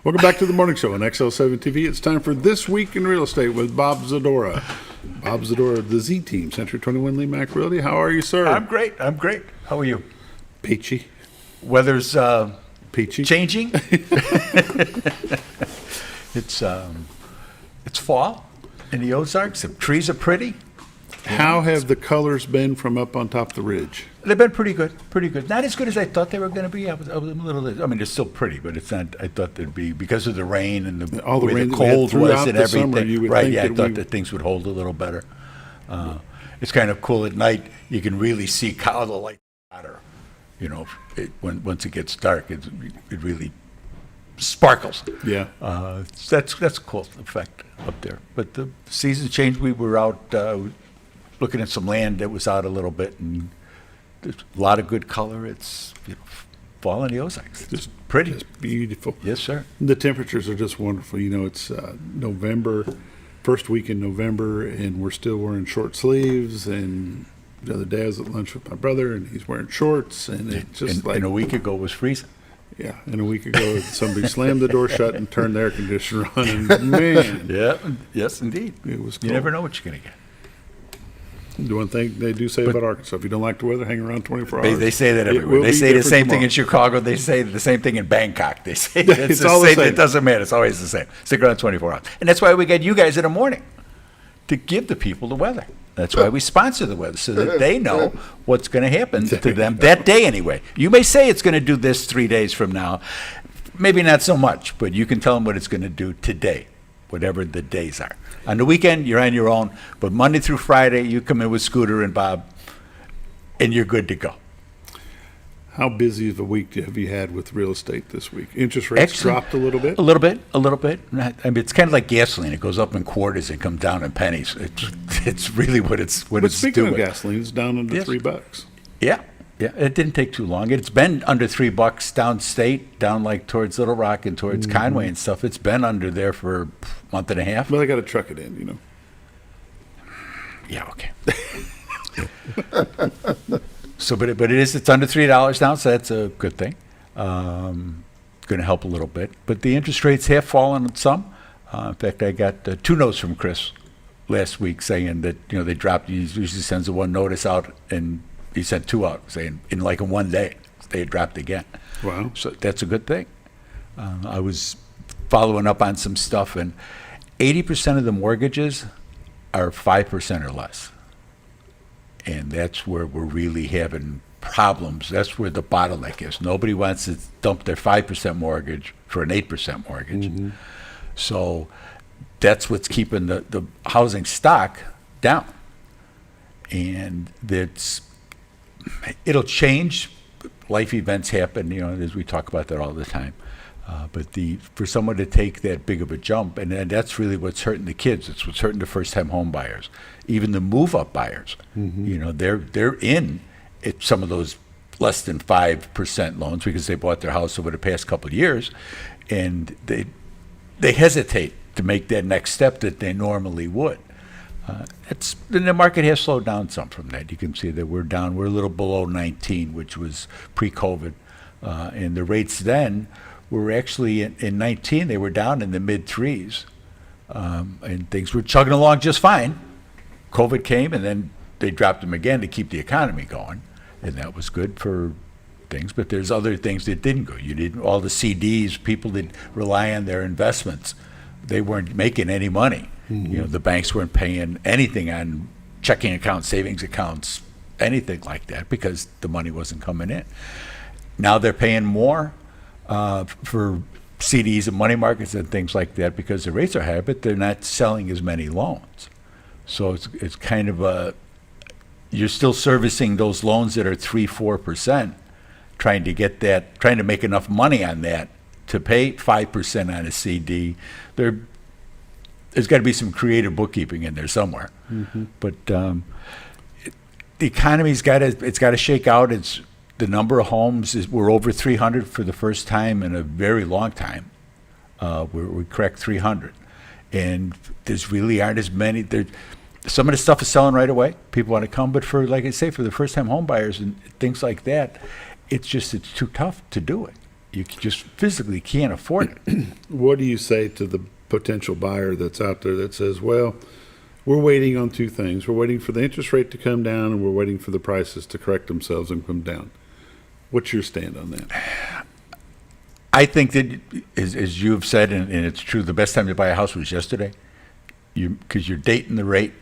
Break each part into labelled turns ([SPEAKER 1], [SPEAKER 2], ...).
[SPEAKER 1] Welcome back to the morning show on XL7 TV. It's time for This Week in Real Estate with Bob Zdora. Bob Zdora of the Zteam, Century 21 Lee Mack Realty. How are you, sir?
[SPEAKER 2] I'm great. How are you?
[SPEAKER 1] Peachy.
[SPEAKER 2] Weather's
[SPEAKER 1] Peachy.
[SPEAKER 2] changing. It's fall in the Ozarks. The trees are pretty.
[SPEAKER 1] How have the colors been from up on top of the ridge?
[SPEAKER 2] They've been pretty good. Not as good as I thought they were going to be. I was a little. I mean, they're still pretty, but it's not. I thought they'd be because of the rain and the
[SPEAKER 1] All the
[SPEAKER 2] way
[SPEAKER 1] rain
[SPEAKER 2] the
[SPEAKER 1] that we had
[SPEAKER 2] cold
[SPEAKER 1] throughout
[SPEAKER 2] was and
[SPEAKER 1] the
[SPEAKER 2] everything.
[SPEAKER 1] summer, you would
[SPEAKER 2] Right?
[SPEAKER 1] think
[SPEAKER 2] Yeah, I
[SPEAKER 1] that
[SPEAKER 2] thought
[SPEAKER 1] we-
[SPEAKER 2] that things would hold a little better. It's kind of cool at night. You can really see how the light matter. You know, once it gets dark, it really sparkles.
[SPEAKER 1] Yeah.
[SPEAKER 2] That's a cool effect up there. But the season changed. We were out looking at some land that was out a little bit, and there's a lot of good color. It's fall in the Ozarks. It's
[SPEAKER 1] Just
[SPEAKER 2] pretty.
[SPEAKER 1] It's beautiful.
[SPEAKER 2] Yes, sir.
[SPEAKER 1] The temperatures are just wonderful. You know, it's November, first week in November, and we're still wearing short sleeves. And the other day I was at lunch with my brother, and he's wearing shorts, and it's just
[SPEAKER 2] And a week ago it was freezing.
[SPEAKER 1] yeah. And a week ago, somebody slammed the door shut and turned the air conditioner on, and man,
[SPEAKER 2] Yeah. Yes, indeed.
[SPEAKER 1] it was
[SPEAKER 2] You
[SPEAKER 1] cold.
[SPEAKER 2] never know what you're going to get.
[SPEAKER 1] The one thing they do say about Arkansas, if you don't like the weather, hang around 24 hours.
[SPEAKER 2] They say that
[SPEAKER 1] It
[SPEAKER 2] everywhere.
[SPEAKER 1] will
[SPEAKER 2] They
[SPEAKER 1] be
[SPEAKER 2] say the
[SPEAKER 1] different
[SPEAKER 2] same thing
[SPEAKER 1] tomorrow.
[SPEAKER 2] in Chicago. They say the same thing in Bangkok. They say
[SPEAKER 1] It's all the same.
[SPEAKER 2] It doesn't matter. It's always the same. Stick around 24 hours. And that's why we get you guys in the morning to give the people the weather. That's why we sponsor the weather, so that they know what's going to happen to them that day anyway. You may say it's going to do this 3 days from now. Maybe not so much, but you can tell them what it's going to do today, whatever the days are. On the weekend, you're on your own, but Monday through Friday, you come in with Scooter and Bob, and you're good to go.
[SPEAKER 1] How busy of a week have you had with real estate this week? Interest rates
[SPEAKER 2] Excellent.
[SPEAKER 1] dropped a little bit.
[SPEAKER 2] A little bit. I mean, it's kind of like gasoline. It goes up in quarters, it comes down in pennies. It's really what it's
[SPEAKER 1] But speaking
[SPEAKER 2] doing.
[SPEAKER 1] of gasoline, it's down under
[SPEAKER 2] Yes.
[SPEAKER 1] $3.
[SPEAKER 2] Yeah. It didn't take too long. It's been under $3 downstate, down like towards Little Rock and towards Conway and stuff. It's been under there for a month and a half.
[SPEAKER 1] Well, I got to truck it in, you know.
[SPEAKER 2] Yeah, okay. So, but it's under $3 now, so that's a good thing. Going to help a little bit. But the interest rates have fallen some. In fact, I got 2 notes from Chris last week saying that, they dropped. He usually sends a 1 notice out, and he sent 2 out saying in 1 day they had dropped again.
[SPEAKER 1] Wow.
[SPEAKER 2] So that's a good thing. I was following up on some stuff, and 80% of the mortgages are 5% or less. And that's where we're really having problems. That's where the bottleneck is. Nobody wants to dump their 5% mortgage for an 8% mortgage. So that's what's keeping the housing stock down. And it'll change. Life events happen, as we talk about that all the time. But for someone to take that big of a jump, and that's really what's hurting the kids. It's what's hurting the first-time home buyers, even the move-up buyers. They're in at some of those less than 5% loans because they bought their house over the past couple of years, and they hesitate to make that next step that they normally would. The market has slowed down some from that. You can see that we're down. We're a little below 19, which was pre-COVID, and the rates then were actually in 19. They were down in the mid 3s, and things were chugging along just fine. COVID came, and then they dropped them again to keep the economy going, and that was good for things. But there's other things that didn't go. You didn't all the CDs. People did rely on their investments. They weren't making any money. The banks weren't paying anything on checking accounts, savings accounts, anything like that because the money wasn't coming in. Now they're paying more for CDs and money markets and things like that because the rates are higher, but they're not selling as many loans. So it's kind of you're still servicing those loans that are 3-4%, trying to make enough money on that to pay 5% on a CD. There's got to be some creative bookkeeping in there somewhere. But the economy's got to shake out. It's the number of homes we're over 300 for the first time in a very long time. We cracked 300, and there's really aren't as many. Some of the stuff is selling right away. People want to come, but like I say, for the first-time home buyers and things like that, it's too tough to do it. You just physically can't afford it.
[SPEAKER 1] What do you say to the potential buyer that's out there that says, well, we're waiting on two things. We're waiting for the interest rate to come down, and we're waiting for the prices to correct themselves and come down. What's your stand on that?
[SPEAKER 2] I think that, as you have said, and it's true, the best time to buy a house was yesterday, because you're dating the rate,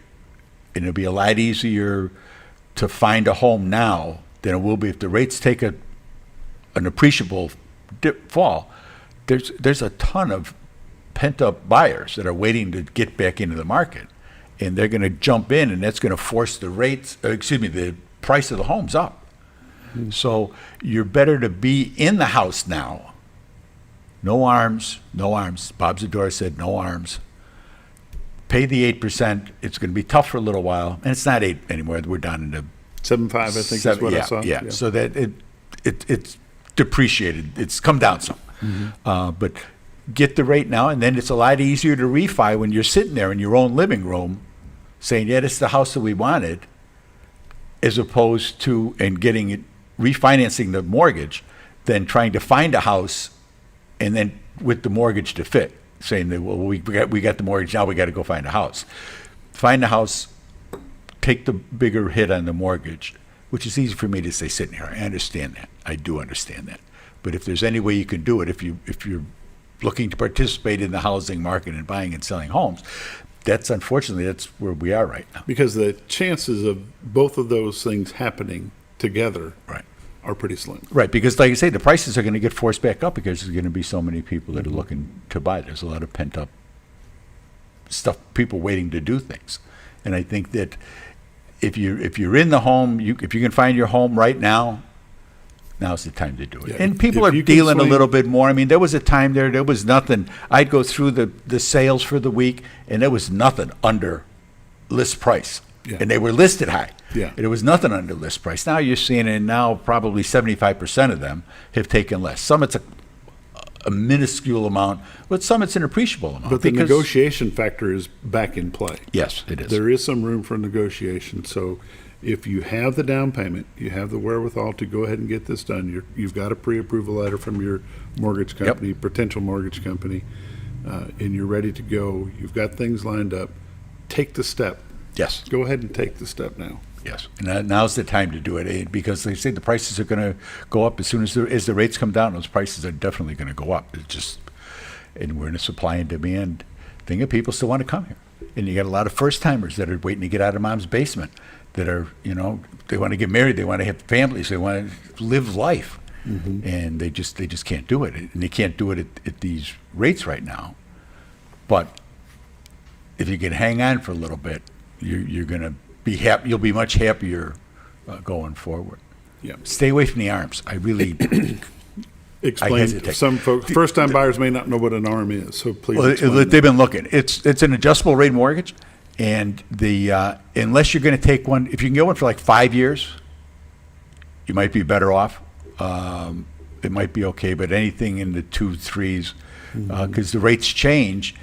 [SPEAKER 2] and it'll be a lot easier to find a home now than it will be if the rates take an appreciable fall. There's a ton of pent-up buyers that are waiting to get back into the market, and they're going to jump in, and that's going to force the the price of the homes up. Mm-hmm. So you're better to be in the house now. No arms, no arms. Bob Zdora said no arms. Pay the 8%. It's going to be tough for a little while, and it's not 8 anymore. We're down into
[SPEAKER 1] 7.5, I think is what I saw.
[SPEAKER 2] Yeah. So that it's depreciated. It's come down some. Mm-hmm. But get the rate now, and then it's a lot easier to refi when you're sitting there in your own living room saying, yeah, this is the house that we wanted, as opposed to, and getting it, refinancing the mortgage, than trying to find a house and then with the mortgage to fit, saying that, well, we got the mortgage, now we got to go find a house. Find a house, take the bigger hit on the mortgage, which is easy for me to say sitting here. I understand that. I do understand that. But if there's any way you can do it, if you're looking to participate in the housing market and buying and selling homes, that's where we are right now.
[SPEAKER 1] Because the chances of both of those things happening together are pretty slim.
[SPEAKER 2] Right, because like I say, the prices are going to get forced back up because there's going to be so many people that are looking to buy. There's a lot of pent-up stuff, people waiting to do things. And I think that if you're in the home, if you can find your home right now, now's the time to do it. Yeah, and people are dealing a little bit more. I mean, there was a time there was nothing. I'd go through the sales for the week, and there was nothing under list price. Yeah. And they were listed high. Yeah. And there was nothing under list price. Now you're seeing it, now probably 75% of them have taken less. Some it's a minuscule amount, but some it's an appreciable amount.
[SPEAKER 1] But the negotiation factor is back in play.
[SPEAKER 2] Yes, it is.
[SPEAKER 1] There is some room for negotiation. So if you have the down payment, you have the wherewithal to go ahead and get this done. You've got a pre-approval letter from your mortgage company, potential mortgage company, and you're ready to go. You've got things lined up. Take the step.
[SPEAKER 2] Yes.
[SPEAKER 1] Go ahead and take the step now.
[SPEAKER 2] Yes. And now's the time to do it, because they say the prices are going to go up as soon as the rates come down. Those prices are definitely going to go up. And we're in a supply and demand thing, and people still want to come here. And you got a lot of first-timers that are waiting to get out of mom's basement, that are, they want to get married, they want to have families, they want to live life. Mm-hmm. And they just can't do it. And they can't do it at these rates right now. But if you can hang on for a little bit, you're going to be happy. You'll be much happier going forward.
[SPEAKER 1] Yeah.
[SPEAKER 2] Stay away from the arms. I really
[SPEAKER 1] explain. Some folks, first-time buyers may not know what an arm is, so please.
[SPEAKER 2] Well, they've been looking. It's an adjustable rate mortgage, and unless you're going to take one, if you can get one for like 5 years, you might be better off. It might be okay, but anything in the 2-3s, because the rates change.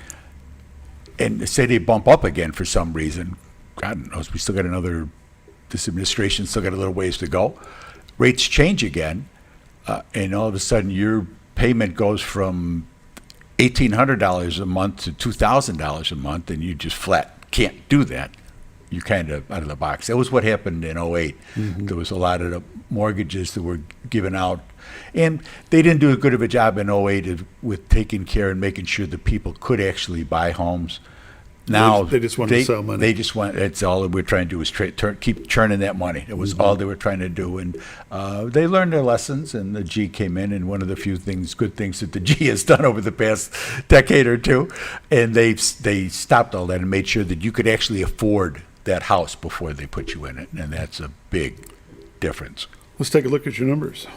[SPEAKER 2] And say they bump up again for some reason, God knows, this administration still got a little ways to go. Rates change again, and all of a sudden your payment goes from $1,800 a month to $2,000 a month, and you just flat can't do that. You're kind of out of the box. That was what happened in 2008. Mm-hmm. There was a lot of the mortgages that were given out, and they didn't do as good of a job in 2008 with taking care and making sure that people could actually buy homes. Now
[SPEAKER 1] they just want to sell money.
[SPEAKER 2] They just want. That's all that we're trying to do is keep churning that money. It was all they were trying to do, and they learned their lessons. And the G came in, and one of the few good things that the G has done over the past decade or two, and they stopped all that and made sure that you could actually afford that house before they put you in it, and that's a big difference.
[SPEAKER 1] Let's take a look at your numbers.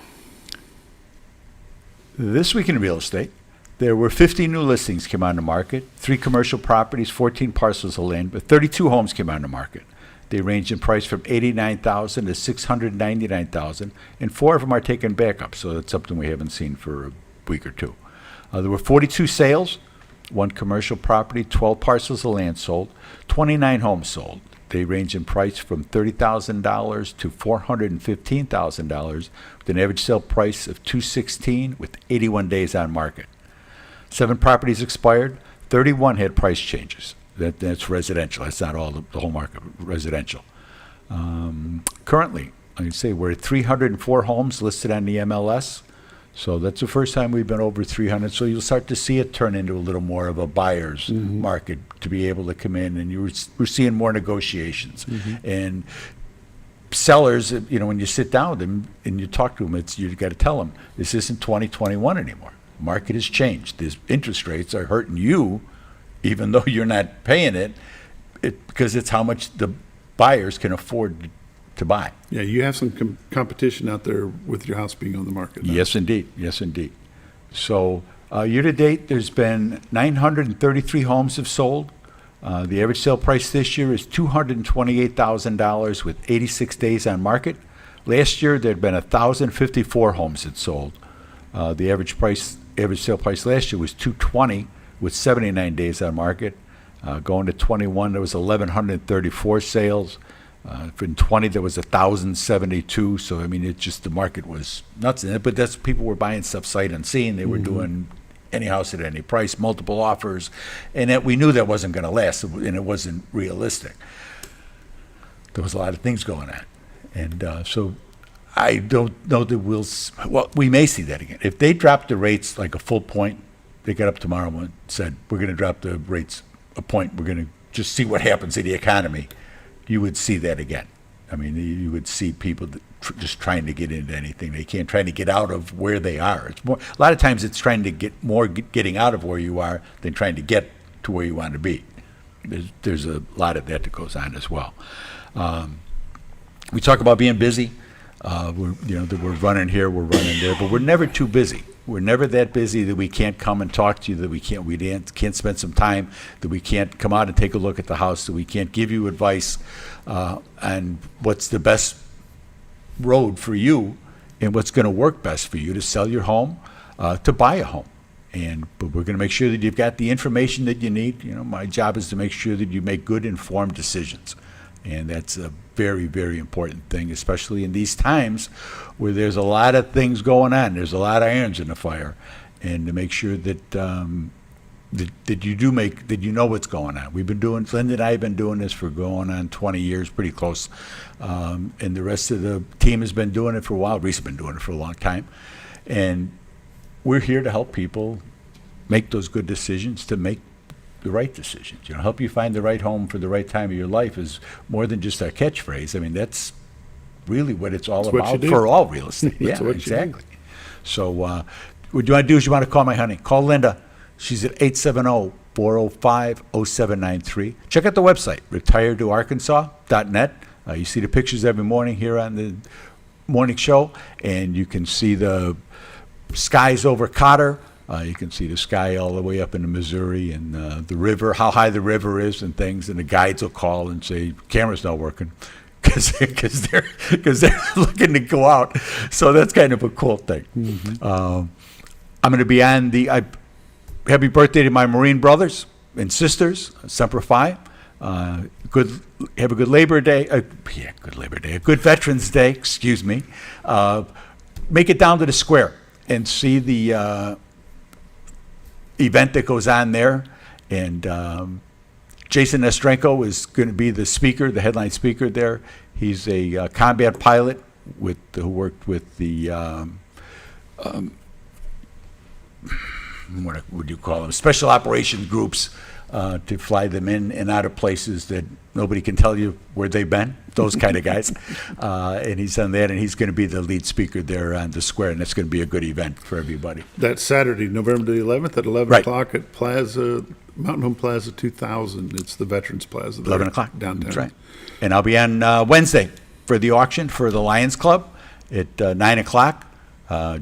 [SPEAKER 2] This week in real estate, there were 50 new listings came on the market, 3 commercial properties, 14 parcels of land, but 32 homes came on the market. They range in price from $89,000 to $699,000, and 4 of them are taken back up, so that's something we haven't seen for a week or two. There were 42 sales, 1 commercial property, 12 parcels of land sold, 29 homes sold. They range in price from $30,000 to $415,000 with an average sale price of $216,000 with 81 days on market. 7 properties expired, 31 had price changes. That's residential. That's not all the whole market, residential. Currently, I can say we're at 304 homes listed on the MLS. So that's the first time we've been over 300. So you'll start to see it turn into a little more of a buyer's market to be able to come in, and we're seeing more negotiations. And sellers, when you sit down with them and you talk to them, you've got to tell them this isn't 2021 anymore. Market has changed. These interest rates are hurting you, even though you're not paying it, because it's how much the buyers can afford to buy.
[SPEAKER 1] Yeah, you have some competition out there with your house being on the market now.
[SPEAKER 2] Yes, indeed. Yes, indeed. So year to date, there's been 933 homes have sold. The average sale price this year is $228,000 with 86 days on market. Last year, there had been 1,054 homes that sold. The average sale price last year was $220,000 with 79 days on market. Going to 21, there was 1,134 sales. In 20, there was 1,072. So, I mean, the market was nuts in it. But people were buying stuff sight unseen. They were doing any house at any price, multiple offers. And we knew that wasn't going to last, and it wasn't realistic. There was a lot of things going on. And so I don't know that we may see that again. If they drop the rates like a full point, they got up tomorrow and said, we're going to drop the rates a point. We're going to just see what happens in the economy. You would see that again. I mean, you would see people just trying to get into anything they can, trying to get out of where they are. A lot of times it's trying to getting out of where you are than trying to get to where you want to be. There's a lot of that goes on as well. We talk about being busy. We're running here, we're running there, but we're never too busy. We're never that busy that we can't come and talk to you, that we can't spend some time, that we can't come out and take a look at the house, that we can't give you advice on what's the best road for you and what's going to work best for you to sell your home, to buy a home. But we're going to make sure that you've got the information that you need. My job is to make sure that you make good, informed decisions. And that's a very, very important thing, especially in these times where there's a lot of things going on. There's a lot of irons in the fire. And to make sure that that you know what's going on. Linda and I have been doing this for going on 20 years, pretty close. And the rest of the team has been doing it for a while. Reese's been doing it for a long time. And we're here to help people make those good decisions, to make the right decisions. Help you find the right home for the right time of your life is more than just our catchphrase. I mean, that's really what it's all about for all real estate. Yeah, exactly. So what you want to do is you want to call my honey. Call Linda. She's at 870-405-0793. Check out the website, retiredtoarkansas.net. You see the pictures every morning here on the morning show, and you can see the skies over Cotter. You can see the sky all the way up into Missouri, and the river, how high the river is and things, and the guides will call and say, camera's not working, because they're looking to go out. So that's kind of a cool thing. I'm going to be on happy birthday to my Marine brothers and sisters, Semper Fi. Have a good Labor Day. Good Labor Day. A good Veterans Day, excuse me. Make it down to the square and see the event that goes on there. And Jason Nestrenko is going to be the speaker, the headline speaker there. He's a combat pilot who worked with the what would you call them? Special operations groups to fly them in and out of places that nobody can tell you where they've been. Those kind of guys. And he's done that, and he's going to be the lead speaker there on the square, and it's going to be a good event for everybody.
[SPEAKER 1] That's Saturday, November the 11th at 11 o'clock at Mountain Home Plaza 2000. It's the Veterans Plaza.
[SPEAKER 2] 11 o'clock.
[SPEAKER 1] Downtown.
[SPEAKER 2] That's right. And I'll be on Wednesday for the auction for the Lions Club at 9 o'clock.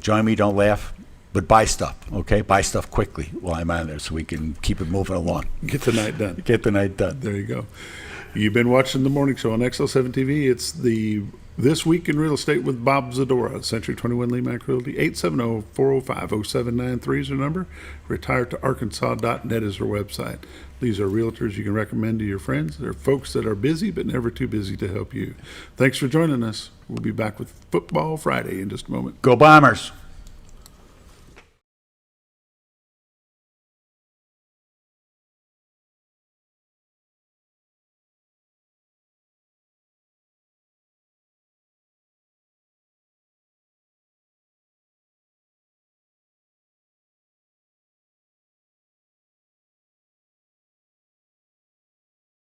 [SPEAKER 2] Join me, don't laugh. But buy stuff, okay? Buy stuff quickly while I'm on there so we can keep it moving along.
[SPEAKER 1] Get the night done.
[SPEAKER 2] Get the night done.
[SPEAKER 1] There you go. You've been watching the morning show on XL7 TV. It's the This Week in Real Estate with Bob Zdora, Century 21 Lehman Realty. 870-405-0793 is their number. Retiredtoarkansas.net is their website. These are realtors you can recommend to your friends. They're folks that are busy but never too busy to help you. Thanks for joining us. We'll be back with Football Friday in just a moment.
[SPEAKER 2] Go Bombers!